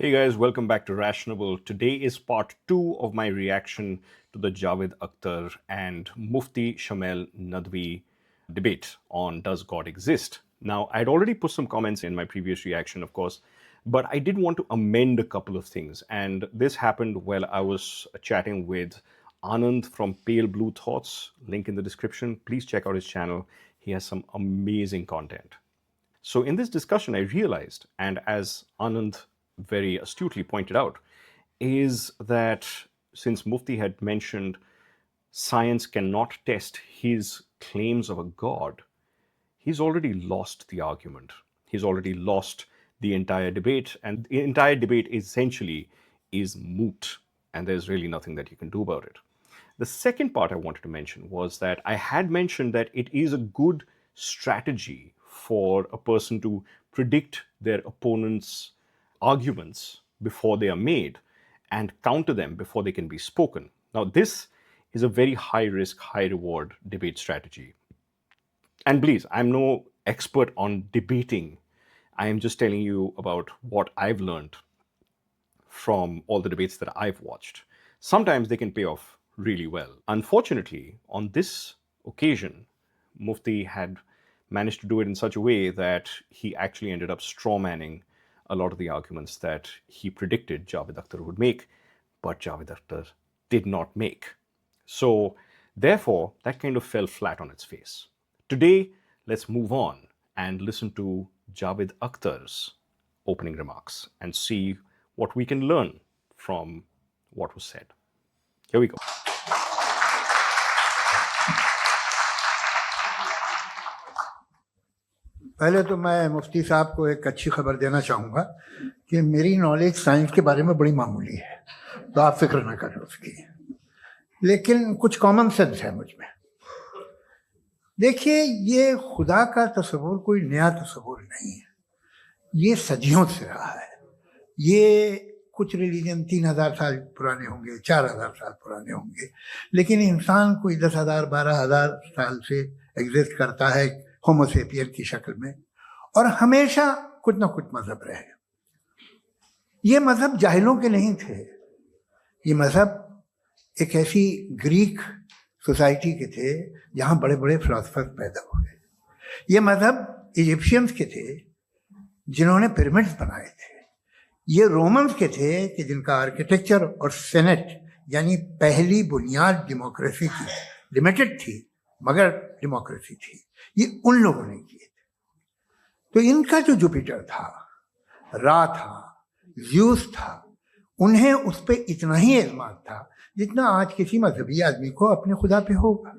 Hey guys, welcome back to Rationable. Today is part 2 of my reaction to the Javed Akhtar and Mufti Shamail Nadwi debate on Does God Exist? Now, I'd already put some comments in my previous reaction, of course, but I did want to amend a couple of things. And this happened while I was chatting with Anand from Pale Blue Thoughts, link in the description. Please check out his channel. He has some amazing content. So in this discussion, I realized, and as Anand very astutely pointed out, is that since Mufti had mentioned science cannot test his claims of a God, he's already lost the argument. He's already lost the entire debate, and the entire debate essentially is moot, and there's really nothing that you can do about it. The second part I wanted to mention was that I had mentioned that it is a good strategy for a person to predict their opponent's arguments before they are made and counter them before they can be spoken. Now, this is a very high risk, high reward debate strategy. And please, I'm no expert on debating. I am just telling you about what I've learned from all the debates that I've watched. Sometimes they can pay off really well. Unfortunately, on this occasion, Mufti had managed to do it in such a way that he actually ended up strawmanning a lot of the arguments that he predicted Javed Akhtar would make, but Javed Akhtar did not make. So, therefore, that kind of fell flat on its face. Today, let's move on and listen to Javed Akhtar's opening remarks and see what we can learn from what was said. Here we go. पहले तो मैं मुफ्ती साहब को एक अच्छी खबर देना चाहूँगा कि मेरी नॉलेज साइंस के बारे में बड़ी मामूली है, तो आप फिक्र ना करें उसकी, लेकिन कुछ कॉमन सेंस है मुझ में। देखिए, ये खुदा का तस्वुर कोई नया तस्वुर नहीं है, ये सदियों से रहा है। ये कुछ रिलीजन 3000 साल पुराने होंगे, 4000 साल पुराने होंगे, लेकिन इंसान कोई 10,000 12,000 साल से एग्जिस्ट करता है होमोसेपियन की शक्ल में, और हमेशा कुछ ना कुछ मजहब रहे। ये मजहब जाहिलों के नहीं थे, ये मजहब एक ऐसी ग्रीक सोसाइटी के थे जहाँ बड़े बड़े फिलोसफर पैदा हुए। ये मजहब इजिप्शियंस के थे जिन्होंने पिरामिड्स बनाए थे। ये रोमन्स के थे कि जिनका आर्किटेक्चर और सेनेट यानी पहली बुनियाद डेमोक्रेसी की, लिमिटेड थी मगर डेमोक्रेसी थी, ये उन लोगों ने किए थे। तो इनका जो जुपिटर था, रा था, ज़्यूस था, उन्हें उस पर इतना ही एतमाद था जितना आज किसी मजहबी आदमी को अपने खुदा पे होगा।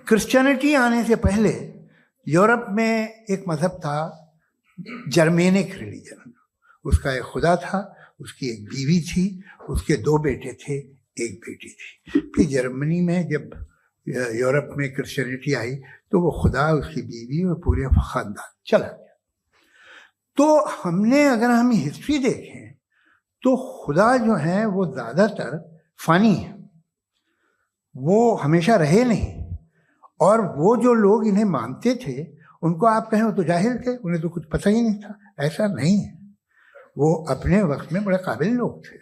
क्रिश्चियनिटी आने से पहले यूरोप में एक मजहब था, जर्मेनिक रिलीजन। उसका एक खुदा था, उसकी एक बीवी थी, उसके 2 बेटे थे, एक बेटी थी। फिर जर्मनी में जब यूरोप में क्रिश्चियनिटी आई तो वो खुदा, उसकी बीवी और पूरे खानदान चला गया। तो अगर हम हिस्ट्री देखें तो खुदा जो है वो ज़्यादातर फ़ानी है, वो हमेशा रहे नहीं। और वो जो लोग इन्हें मानते थे उनको आप कहें वो तो जाहिल थे, उन्हें तो कुछ पता ही नहीं था, ऐसा नहीं है। वो अपने वक्त में बड़े काबिल लोग थे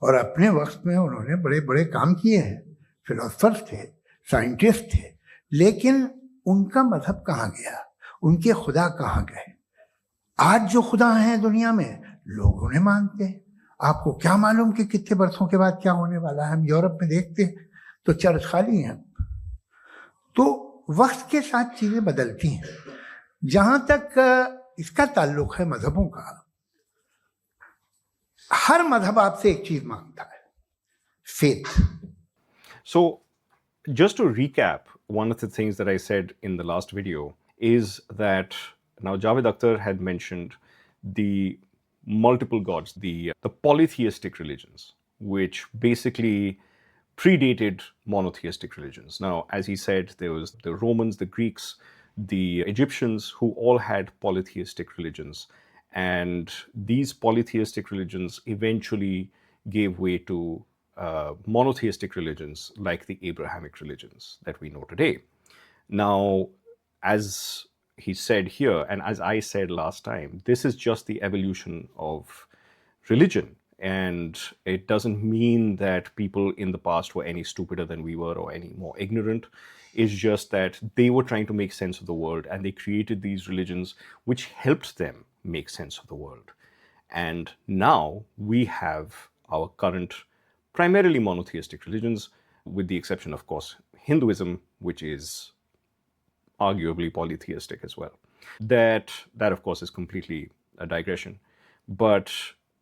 और अपने वक्त में उन्होंने बड़े बड़े काम किए हैं, फिलोसफर्स थे, साइंटिस्ट थे, लेकिन उनका मजहब कहाँ गया, उनके खुदा कहाँ गए? आज जो खुदा हैं दुनिया में लोग उन्हें मानते हैं। आपको क्या मालूम कि कितने बरसों के बाद क्या होने वाला है? हम यूरोप में देखते हैं तो चर्च खाली हैं। तो वक्त के साथ चीज़ें बदलती हैं। जहाँ तक इसका ताल्लुक है मजहबों का, हर मजहब आपसे एक चीज़ मांगता है, faith. So, just to recap, one of the things that I said in the last video is that now Javed Akhtar had mentioned the multiple gods, the polytheistic religions, which basically predated monotheistic religions. Now, as he said, there was the Romans, the Greeks, the Egyptians, who all had polytheistic religions. And these polytheistic religions eventually gave way to monotheistic religions like the Abrahamic religions that we know today. Now, as he said here, and as I said last time, this is just the evolution of religion. And it doesn't mean that people in the past were any stupider than we were or any more ignorant. It's just that they were trying to make sense of the world, and they created these religions which helped them make sense of the world. And now we have our current primarily monotheistic religions, with the exception, of course, Hinduism, which is arguably polytheistic as well. That of course is completely a digression. But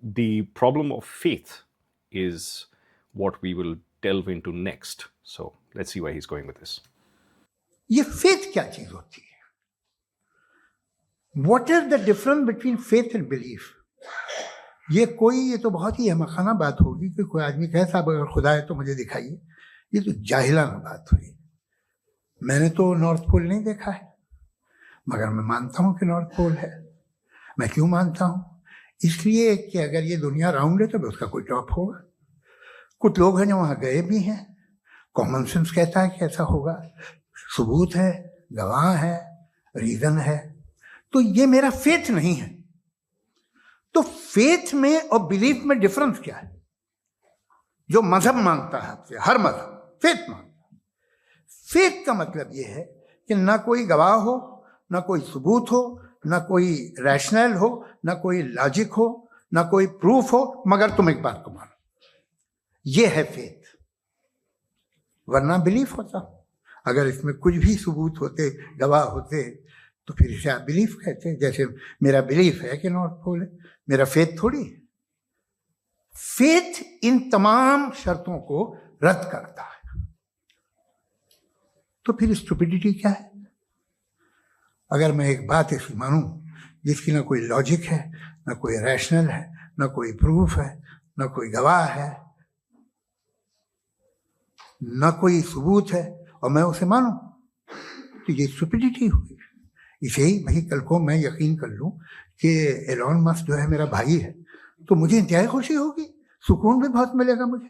the problem of faith is what we will delve into next. So let's see where he's going with this. ये faith क्या चीज होती है? What is the difference between faith and belief? ये तो बहुत ही अहमखाना बात होगी कि कोई आदमी कहे साहब अगर खुदा है तो मुझे दिखाइए. ये तो जाहिलाना बात हुई. मैंने तो नॉर्थ पोल नहीं देखा है, मगर मैं मानता हूं कि नॉर्थ पोल है. मैं क्यों मानता हूं? इसलिए कि अगर ये दुनिया राउंड है तो उसका कोई टॉप होगा. कुछ लोग हैं जो वहां गए भी हैं. कॉमन सेंस कहता है कि ऐसा होगा. सबूत है, गवाह है, रीजन है. तो ये मेरा फेथ नहीं है. तो फेथ में और बिलीफ में डिफरेंस क्या है? जो मजहब मांगता है आपसे, हर मजहब फेथ मांगता है. फेथ का मतलब ये है कि ना कोई गवाह हो, ना कोई सबूत हो, ना कोई रैशनल हो, ना कोई लॉजिक हो, ना कोई प्रूफ हो, मगर तुम एक बात को मानो. ये है फेथ. वरना बिलीफ होता. अगर इसमें कुछ भी सबूत होते, गवाह होते, तो फिर इसे आप बिलीफ कहते हैं. जैसे मेरा बिलीफ है कि नॉर्थ पोल है, मेरा फेथ थोड़ी है. फेथ इन तमाम शर्तों को रद्द करता है. तो फिर स्टुपिडिटी क्या है? अगर मैं एक बात ऐसी मानूं जिसकी ना कोई लॉजिक है, ना कोई रैशनल है, ना कोई प्रूफ है, ना कोई गवाह है, ना कोई सबूत है, और मैं उसे मानूं, तो ये स्टुपिडिटी हुई. इसे ही भाई कल को मैं यकीन कर लूं कि एलॉन मस्क जो है मेरा भाई है, तो मुझे इंतहाई खुशी होगी, सुकून भी बहुत मिलेगा मुझे.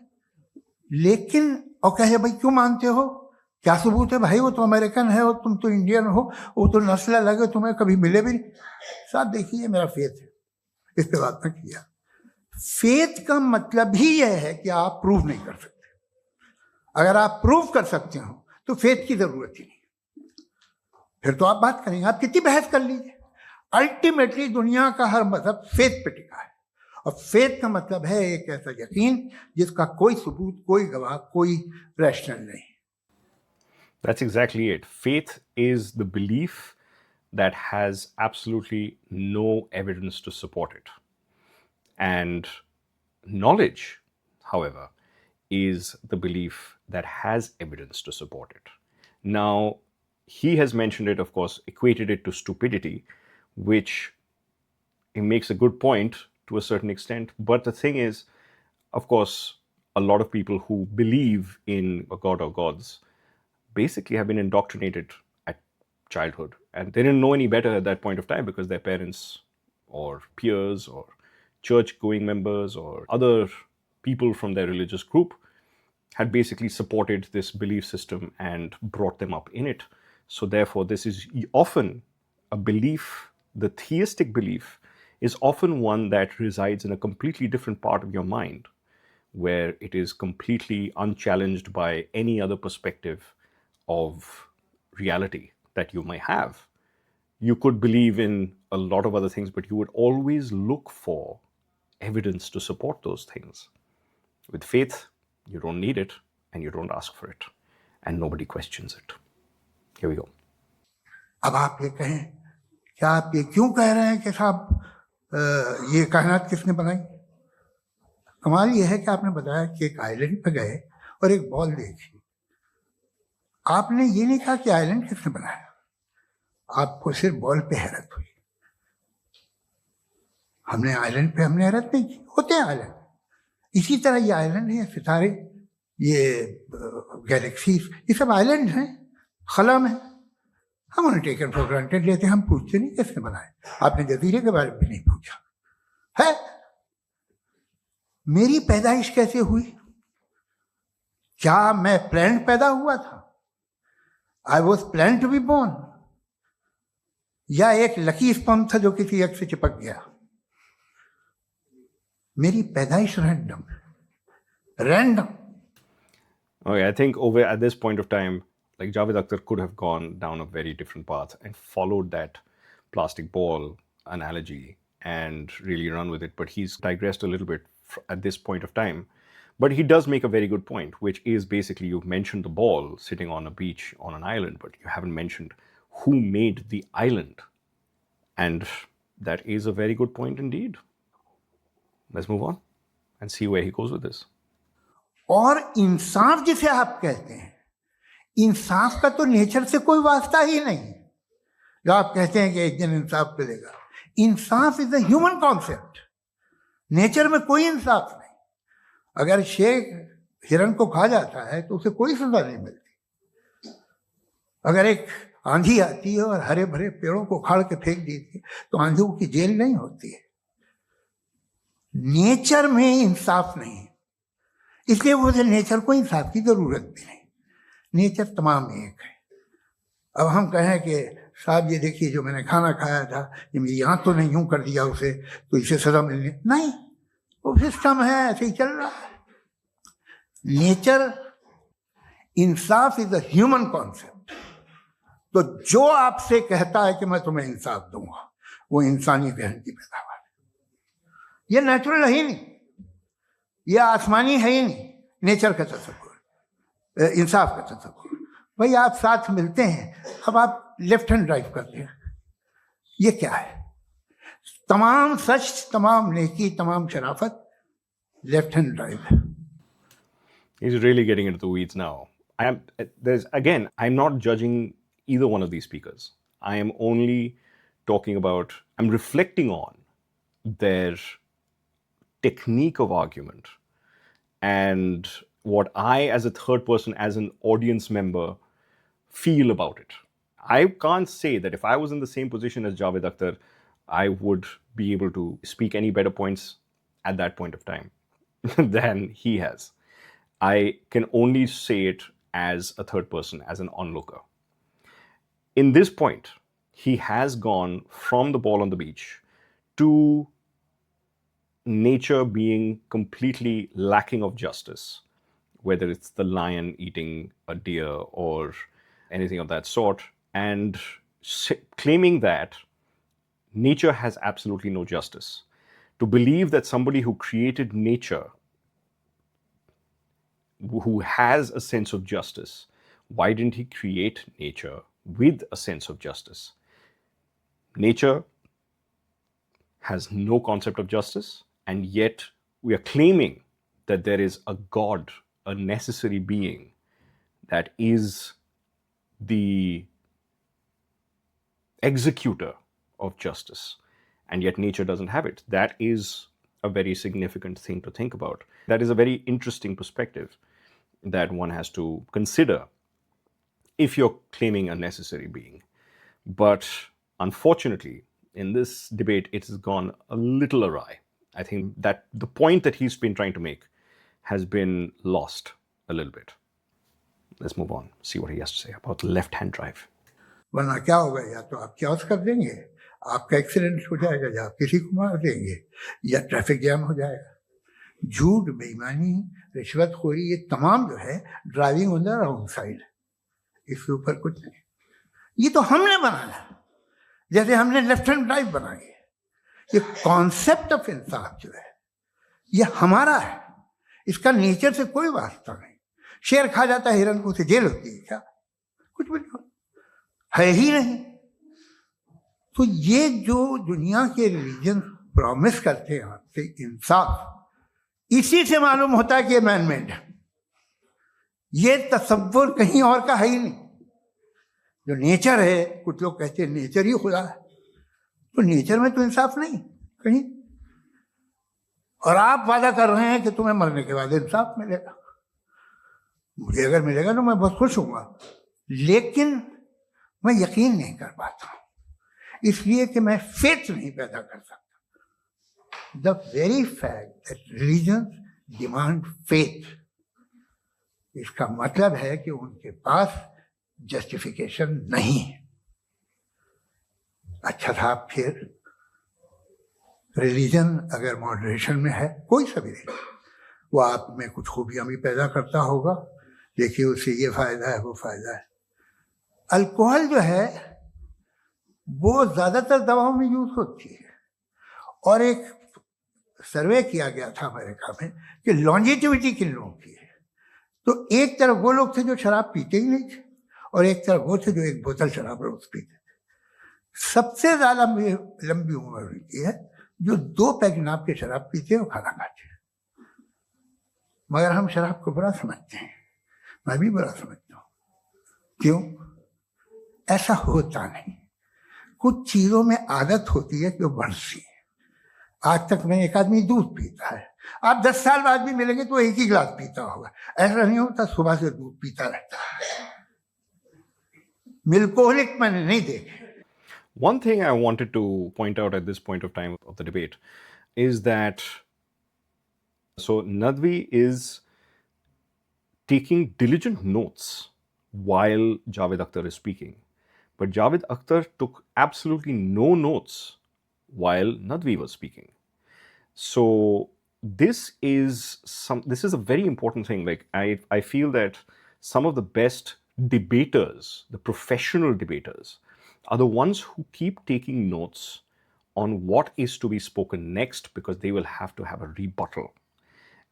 लेकिन और कहे भाई क्यों मानते हो, क्या सबूत है? भाई वो तो अमेरिकन है और तुम तो इंडियन हो, वो तो नस्ल अलग है, तुम्हें कभी मिले भी नहीं. साहब देखिए मेरा फेथ है, इस पे बात ना किया. फेथ का मतलब ही यह है कि आप प्रूव नहीं कर सकते. अगर आप प्रूव कर सकते हो तो फेथ की जरूरत ही नहीं. फिर तो आप बात करेंगे, आप कितनी बहस कर लीजिए. अल्टीमेटली दुनिया का हर मजहब फेथ पे टिका है. और फेथ का मतलब है एक ऐसा यकीन जिसका कोई सबूत, कोई गवाह, कोई रैशनल नहीं. That's exactly it. Faith is the belief that has absolutely no evidence to support it. And knowledge, however, is the belief that has evidence to support it. Now, he has mentioned it, of course, equated it to stupidity, which he makes a good point to a certain extent. But the thing is, of course, a lot of people who believe in a god or gods basically have been indoctrinated at childhood, and they didn't know any better at that point of time because their parents or peers or church-going members or other people from their religious group had basically supported this belief system and brought them up in it. So therefore, this is often a belief, the theistic belief is often one that resides in a completely different part of your mind, where it is completely unchallenged by any other perspective of reality that you may have. You could believe in a lot of other things, but you would always look for evidence to support those things. With faith, you don't need it and you don't ask for it, and nobody questions it. Here we go. अब आप ये कहें, क्या आप ये क्यों कह रहे हैं कि साहब ये कायनात किसने बनाई? कमाल ये है कि आपने बताया कि एक आइलैंड पे गए और एक बॉल देखी. आपने ये नहीं कहा कि आइलैंड किसने बनाया. आपको सिर्फ बॉल पे हैरत हुई. हमने आइलैंड पे हमने हैरत नहीं की. होते हैं आइलैंड. इसी तरह ये आइलैंड है, सितारे, ये गैलेक्सीज, ये सब आइलैंड हैं, खला में. हम उन्हें टेकन फॉर ग्रांटेड लेते हैं. हम पूछते नहीं किसने बनाए. आपने जजीरे के बारे में भी नहीं पूछा है. मेरी पैदाइश कैसे हुई? क्या मैं प्लान पैदा हुआ था? I was plan to be born. या एक लकी स्पर्म था जो किसी एग से चिपक गया। मेरी पैदाइश random random. Okay, I think over at this point of time, like Javed Akhtar could have gone down a very different path and followed that plastic ball analogy and really run with it. But he's digressed a little bit at this point of time. But he does make a very good point, which is basically you've mentioned the ball sitting on a beach on an island, but you haven't mentioned who made the island. And that is a very good point indeed. Let's move on and see where he goes with this. और इंसाफ जिसे आप कहते हैं, इंसाफ का तो nature से कोई वास्ता ही नहीं। जो आप कहते हैं कि एक दिन इंसाफ मिलेगा, insaaf is a human concept. Nature में कोई इंसाफ नहीं। अगर शेर हिरन को खा जाता है तो उसे कोई सजा नहीं मिलती। अगर एक आंधी आती है और हरे भरे पेड़ों को उखाड़ के फेंक देती है तो आंधियों की जेल नहीं होती है। नेचर में इंसाफ नहीं, इसलिए मुझे नेचर को इंसाफ की जरूरत भी नहीं। नेचर तमाम एक है। अब हम कहें कि साहब ये देखिए जो मैंने खाना खाया था ये मेरी आंख तो नहीं यूं कर दिया उसे तो इसे सजा मिलनी नहीं, वो सिस्टम है, ऐसे ही चल रहा है। Nature, Insaf is a human concept. तो जो आपसे कहता है कि मैं तुम्हें इंसाफ दूंगा वो इंसानी जहन की पैदावार है। ये नेचुरल है ही नहीं, ये आसमानी है ही नहीं। नेचर का तसव्वुर, इंसाफ का तसव्वुर। भाई आप साथ मिलते हैं, अब आप लेफ्ट हैंड ड्राइव करते हैं, ये क्या है? तमाम सच, तमाम नेकी, तमाम शराफत लेफ्ट हैंड ड्राइव है। He's really getting into the weeds now. I'm not judging either one of these speakers. I am only talking about, I'm reflecting on their technique of argument and what I, as a third person, as an audience member, feel about it. I can't say that if I was in the same position as Javed Akhtar, I would be able to speak any better points at that point of time than he has. I can only say it as a third person, as an onlooker. In this point, he has gone from the ball on the beach to nature being completely lacking of justice, whether it's the lion eating a deer or anything of that sort, and claiming that nature has absolutely no justice. To believe that somebody who created nature, who has a sense of justice, why didn't he create nature with a sense of justice? Nature has no concept of justice, and yet we are claiming that there is a God, a necessary being that is the executor of justice, and yet nature doesn't have it. That is a very significant thing to think about. That is a very interesting perspective that one has to consider if you're claiming a necessary being. But unfortunately, in this debate, it has gone a little awry. I think that the point that he's been trying to make has been lost a little bit. Let's move on, see what he has to say about the left-hand drive. वरना क्या होगा, या तो आप क्या कर देंगे, आपका एक्सीडेंट हो जाएगा, या आप किसी को मार देंगे, या ट्रैफिक जैम हो जाएगा। झूठ, बेईमानी, रिश्वतखोरी, ये तमाम जो है driving on the wrong side, इसके ऊपर कुछ नहीं। ये तो हमने बनाया, जैसे हमने लेफ्ट हैंड ड्राइव बनाई है। ये कॉन्सेप्ट ऑफ इंसाफ जो है ये हमारा है, इसका नेचर से कोई वास्ता नहीं। शेर खा जाता है हिरन को, उसे जेल होती है क्या? कुछ भी नहीं, है ही नहीं। तो ये जो दुनिया के रिलीजन प्रॉमिस करते हैं आपसे इंसाफ, इसी से मालूम होता है कि ये मैन मेड है। ये तसव्वुर कहीं और का है ही नहीं। जो नेचर है, कुछ लोग कहते हैं नेचर ही खुदा है, तो नेचर में तो इंसाफ नहीं कहीं। और आप वादा कर रहे हैं कि तुम्हें मरने के बाद इंसाफ मिलेगा। मुझे अगर मिलेगा तो मैं बहुत खुश होऊंगा, लेकिन मैं यकीन नहीं कर पाता हूं, इसलिए कि मैं फेथ नहीं पैदा कर सकता। The very fact that religion demand faith, इसका मतलब है कि उनके पास जस्टिफिकेशन नहीं है। अच्छा था फिर रिलीजन अगर मॉडरेशन में है, कोई सा भी रिलीजन, वो आप में कुछ खूबियां भी पैदा करता होगा, देखिए उससे ये फायदा है वो फायदा है। अल्कोहल जो है वो ज्यादातर दवाओं में यूज होती है, और एक सर्वे किया गया था अमेरिका में कि लॉन्जिटिविटी किन लोगों की है, तो एक तरफ वो लोग थे जो शराब पीते ही नहीं थे, और एक तरफ वो थे जो एक बोतल शराब रोज पीते थे। सबसे ज्यादा लंबी उम्र उनकी है जो 2 पैग नाप के शराब पीते हैं और खाना खाते हैं। मगर हम शराब को बुरा समझते हैं, मैं भी बुरा समझता हूँ। क्यों? ऐसा होता नहीं। कुछ चीजों में आदत होती है कि वो बढ़ती है। आज तक में एक आदमी दूध पीता है, आप 10 साल बाद भी मिलेंगे तो एक ही गिलास पीता होगा, ऐसा नहीं होता सुबह से दूध पीता रहता है। मिल्कोहलिक मैंने नहीं देखे। One thing I wanted to point out at this point of time of the debate is that so Nadvi is taking diligent notes while Javed Akhtar is speaking. But Javed Akhtar took absolutely no notes while Nadvi was speaking. So this is a very important thing. Like I feel that some of the best debaters, the professional debaters, are the ones who keep taking notes on what is to be spoken next, because they will have to have a rebuttal.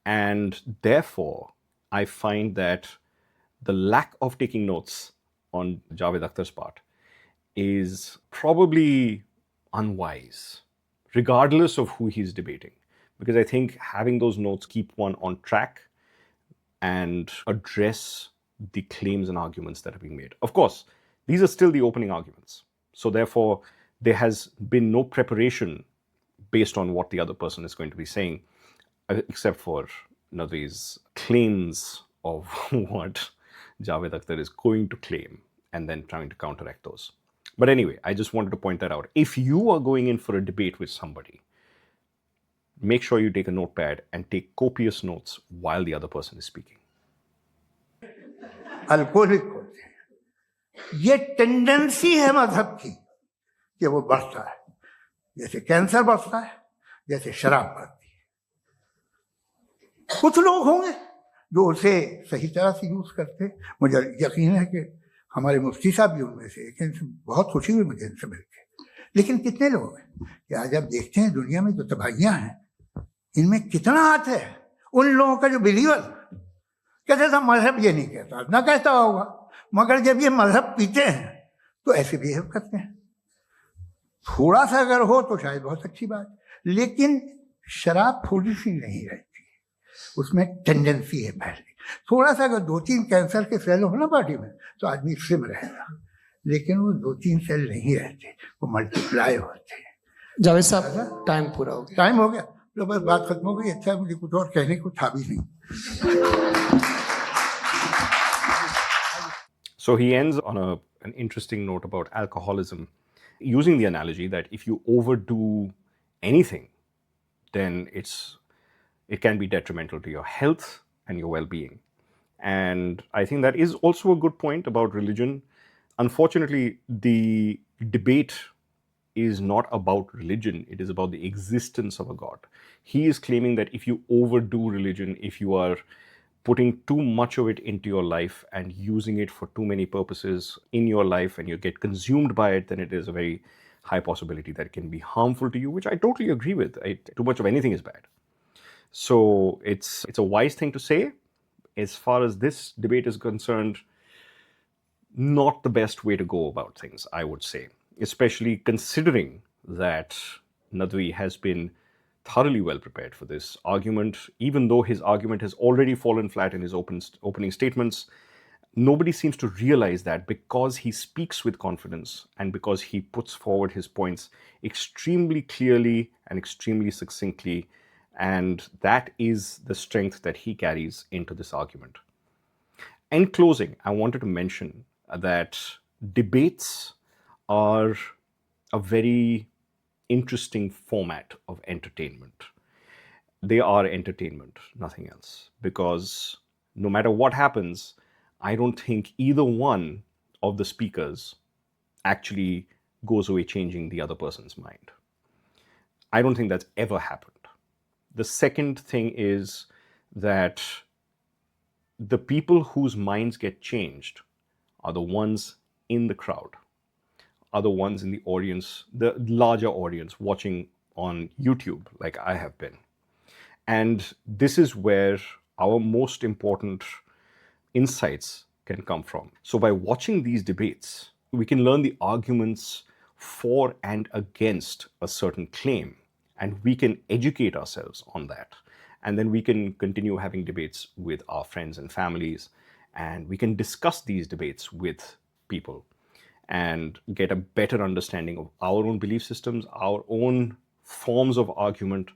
And therefore, I find that the lack of taking notes on Javed Akhtar's part is probably unwise, regardless of who he's debating. Because I think having those notes keep one on track and address the claims and arguments that are being made. Of course, these are still the opening arguments. So therefore, there has been no preparation based on what the other person is going to be saying, except for these claims of what Javed Akhtar is going to claim and then trying to counteract those. But anyway, I just wanted to point that out. If you are going in for a debate with somebody, make sure you take a notepad and take copious notes while the other person is speaking. Alcoholic होते हैं, ये tendency है मजहब की कि वो बढ़ता है, जैसे कैंसर बढ़ता है, जैसे शराब बढ़ती है। कुछ लोग होंगे जो उसे सही तरह से यूज करते। मुझे यकीन है कि हमारे मुफ्ती साहब भी उनमें से एक, इनसे बहुत खुशी हुई मुझे इनसे मिलकर। लेकिन कितने लोग हैं कि आज आप देखते हैं दुनिया में जो तबाहियां हैं, इनमें कितना हाथ है उन लोगों का जो बिलीवर कहते था मजहब ये नहीं कहता, ना कहता होगा, मगर जब ये मजहब पीते हैं तो ऐसे बिहेव करते हैं। थोड़ा सा अगर हो तो शायद बहुत अच्छी बात, लेकिन शराब थोड़ी सी नहीं रहती, उसमें टेंडेंसी है पहले। थोड़ा सा अगर 2-3 कैंसर के सेल हो ना बॉडी में तो आदमी स्लिम रहेगा, लेकिन वो 2-3 सेल नहीं रहते, वो मल्टीप्लाई होते हैं। जावेद साहब, टाइम पूरा हो गया। टाइम हो गया तो बस बात खत्म हो गई। अच्छा, मुझे कुछ और कहने को था भी नहीं। So he ends on an interesting note about alcoholism, using the analogy that if you overdo anything, then it can be detrimental to your health and your well-being. And I think that is also a good point about religion. Unfortunately, the debate is not about religion, it is about the existence of a God. He is claiming that if you overdo religion, if you are putting too much of it into your life and using it for too many purposes in your life and you get consumed by it, then it is a very high possibility that it can be harmful to you, which I totally agree with. Too much of anything is bad. So it's a wise thing to say. As far as this debate is concerned, not the best way to go about things, I would say, especially considering that Nadwi has been thoroughly well prepared for this argument. Even though his argument has already fallen flat in his opening statements, nobody seems to realize that, because he speaks with confidence and because he puts forward his points extremely clearly and extremely succinctly, and that is the strength that he carries into this argument. In closing, I wanted to mention that debates are a very interesting format of entertainment. They are entertainment, nothing else. Because no matter what happens, I don't think either one of the speakers actually goes away changing the other person's mind. I don't think that's ever happened. The second thing is that the people whose minds get changed are the ones in the crowd, are the ones in the audience, the larger audience watching on YouTube, like I have been. And this is where our most important insights can come from. So, by watching these debates, we can learn the arguments for and against a certain claim, and we can educate ourselves on that. And then we can continue having debates with our friends and families, and we can discuss these debates with people and get a better understanding of our own belief systems, our own forms of argument,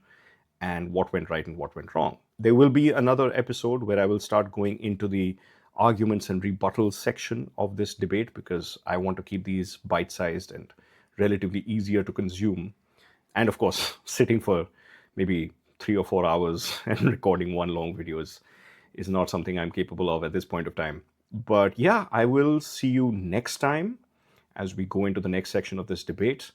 and what went right and what went wrong. There will be another episode where I will start going into the arguments and rebuttals section of this debate, because I want to keep these bite sized and relatively easier to consume. And of course, sitting for maybe 3 or 4 hours and recording one long video is not something I'm capable of at this point of time. But yeah, I will see you next time as we go into the next section of this debate.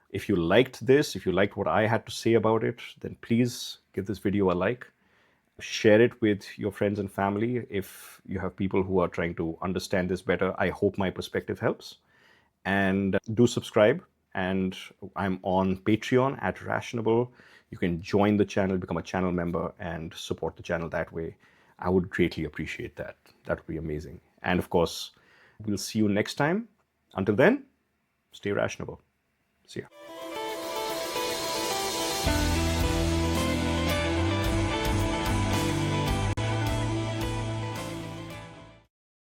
If you liked this, if you liked what I had to say about it, then please give this video a like. Share it with your friends and family if you have people who are trying to understand this better. I hope my perspective helps. And do subscribe. And I'm on Patreon at Rationable. You can join the channel, become a channel member, and support the channel that way. I would greatly appreciate that. That would be amazing. And of course, we'll see you next time. Until then, stay rationable. See ya.